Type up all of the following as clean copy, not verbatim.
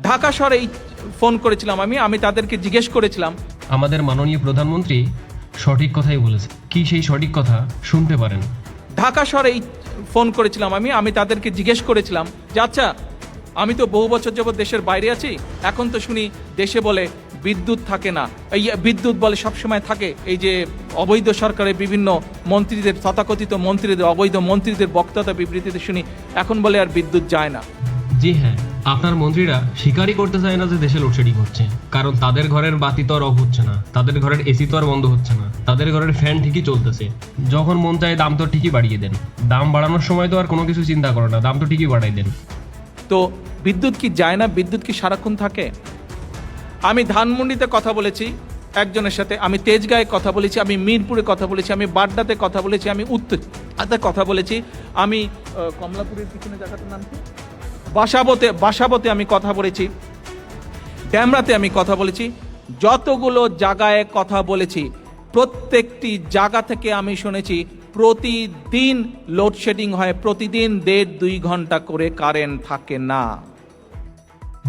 ঢাকা শহরেই ফোন করেছিলাম আমি তাদেরকে জিজ্ঞেস করেছিলাম। আমাদের মাননীয় প্রধানমন্ত্রী সঠিক কথাই বলেছে। কি সেই সঠিক কথা শুনতে পারেন? ঢাকা শহরেই ফোন করেছিলাম আমি তাদেরকে জিজ্ঞেস করেছিলাম যে আচ্ছা, আমি তো বহু বছর যাবৎ দেশের বাইরে আছি, এখন তো শুনি দেশে বলে বিদ্যুৎ থাকে না, এই বিদ্যুৎ বলে সবসময় থাকে। এই যে অবৈধ সরকারের বিভিন্ন মন্ত্রীদের, তথাকথিত মন্ত্রীদের, অবৈধ মন্ত্রীদের বক্তব্য বিবৃতিতে শুনি এখন বলে আর বিদ্যুৎ যায় না। জি হ্যাঁ, আপনার মন্ত্রীরা স্বীকারই করতে চায় না যে দেশে লোডশেডিং হচ্ছে, কারণ তাদের ঘরের বাতি তো আর অফ হচ্ছে না, তাদের ঘরের এসি তো আর বন্ধ হচ্ছে না, তাদের ঘরের ফ্যান ঠিকই চলতেছে। যখন মন চায় দাম তো ঠিকই বাড়িয়ে দেন, দাম বাড়ানোর সময় তো আর কোনো কিছু চিন্তা করে না, দাম তো ঠিকই বাড়াই দেন। তো বিদ্যুৎ কি যায় না? বিদ্যুৎ কি সারাক্ষণ থাকে? আমি ধানমন্ডিতে কথা বলেছি একজনের সাথে, আমি তেজগাঁয়ে কথা বলেছি, আমি মিরপুরে কথা বলেছি, আমি বাড্ডাতে কথা বলেছি, আমি উত্তরাতে কথা বলেছি, আমি কমলাপুরের পিছনে জায়গাটার নাম কি, বাসাবতে আমি কথা বলেছি, ড্যামরাতে আমি কথা বলেছি। যতগুলো জায়গায় কথা বলেছি প্রত্যেকটি জায়গা থেকে আমি শুনেছি প্রতিদিন লোডশেডিং হয়, প্রতিদিন 1.5-2 ঘন্টা করে কারেন্ট থাকে না।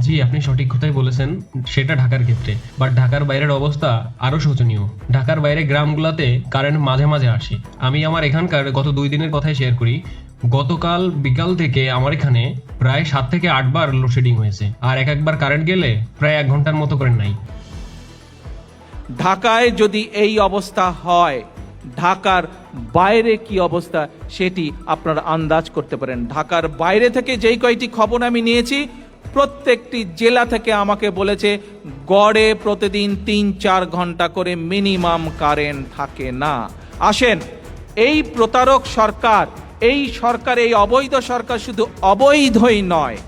জি, আপনি সঠিক কথাই বলেছেন, সেটা ঢাকার ক্ষেত্রে। বাট ঢাকার বাইরের অবস্থা আরও শোচনীয়। ঢাকার বাইরে গ্রামগুলোতে কারেন্ট মাঝে মাঝে আসে। আমি আমার এখানকার গত 2 দিনের কথাই শেয়ার করি। গতকাল বিকাল থেকে আমার এখানে প্রায় 7 থেকে 8 বার লোডশেডিং হয়েছে, আর একবার কারেন্ট গেলে প্রায় 1 ঘন্টার মতো করে নাই। ঢাকায় যদি এই অবস্থা হয়, ঢাকার বাইরে কি অবস্থা সেটি আপনারা আন্দাজ করতে পারেন। ঢাকার বাইরে থেকে যেই কয়টি খবর আমি নিয়েছি, প্রত্যেকটি জেলা থেকে আমাকে বলেছে গড়ে প্রতিদিন 3-4 ঘন্টা করে মিনিমাম কারেন্ট থাকে না। আসেন, এই প্রতারক সরকার, এই অবৈধ সরকার শুধু অবৈধই নয়।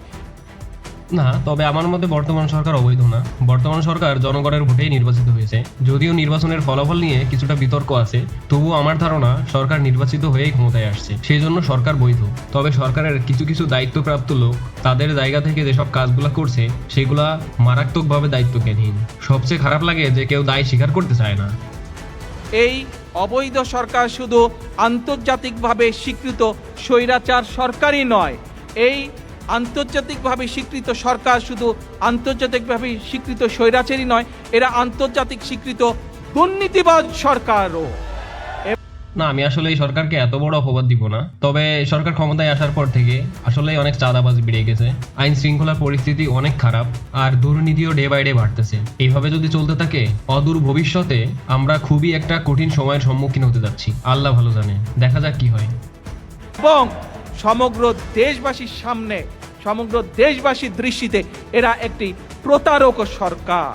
না, তবে আমার মতে বর্তমান সরকার অবৈধ না। বর্তমান সরকার জনগণের ভোটেই নির্বাচিত হয়েছে। যদিও নির্বাচনের ফলাফল নিয়ে কিছুটা বিতর্ক আছে, তবুও আমার ধারণা সরকার নির্বাচিত হয়েই ক্ষমতায় আসছে, সেই জন্য সরকার বৈধ। তবে সরকারের কিছু কিছু দায়িত্বপ্রাপ্ত লোক তাদের জায়গা থেকে যেসব কাজগুলো করছে সেগুলা মারাত্মকভাবে দায়িত্বজ্ঞানহীন। সবচেয়ে খারাপ লাগে যে কেউ দায় স্বীকার করতে চায় না। এই অবৈধ সরকার শুধু আন্তর্জাতিকভাবে স্বীকৃত স্বৈরাচার সরকারই নয়, এই আন্তর্জাতিকভাবে স্বীকৃত সরকার শুধু আন্তর্জাতিকভাবে স্বীকৃত স্বৈরাচারই নয়, এরা আন্তর্জাতিক স্বীকৃত দুর্নীতিবাজ সরকারও। না, আমি আসলে এই সরকারকে এত বড় অপবাদ দিব না। তবে সরকার ক্ষমতায় আসার পর থেকে আসলে অনেক চাঁদাবাজি বেড়ে গেছে, আইন শৃঙ্খলার পরিস্থিতি অনেক খারাপ, আর দুর্নীতিও ডে বাই ডে বাড়তেছে। এইভাবে যদি চলতে থাকে অদূর ভবিষ্যতে আমরা খুবই একটা কঠিন সময়ের সম্মুখীন হতে যাচ্ছি। আল্লাহ ভালো জানে, দেখা যাক কি হয়। এবং সমগ্র দেশবাসীর সামনে, সমগ্র দেশবাসীর দৃষ্টিতে এরা একটি প্রতারক সরকার।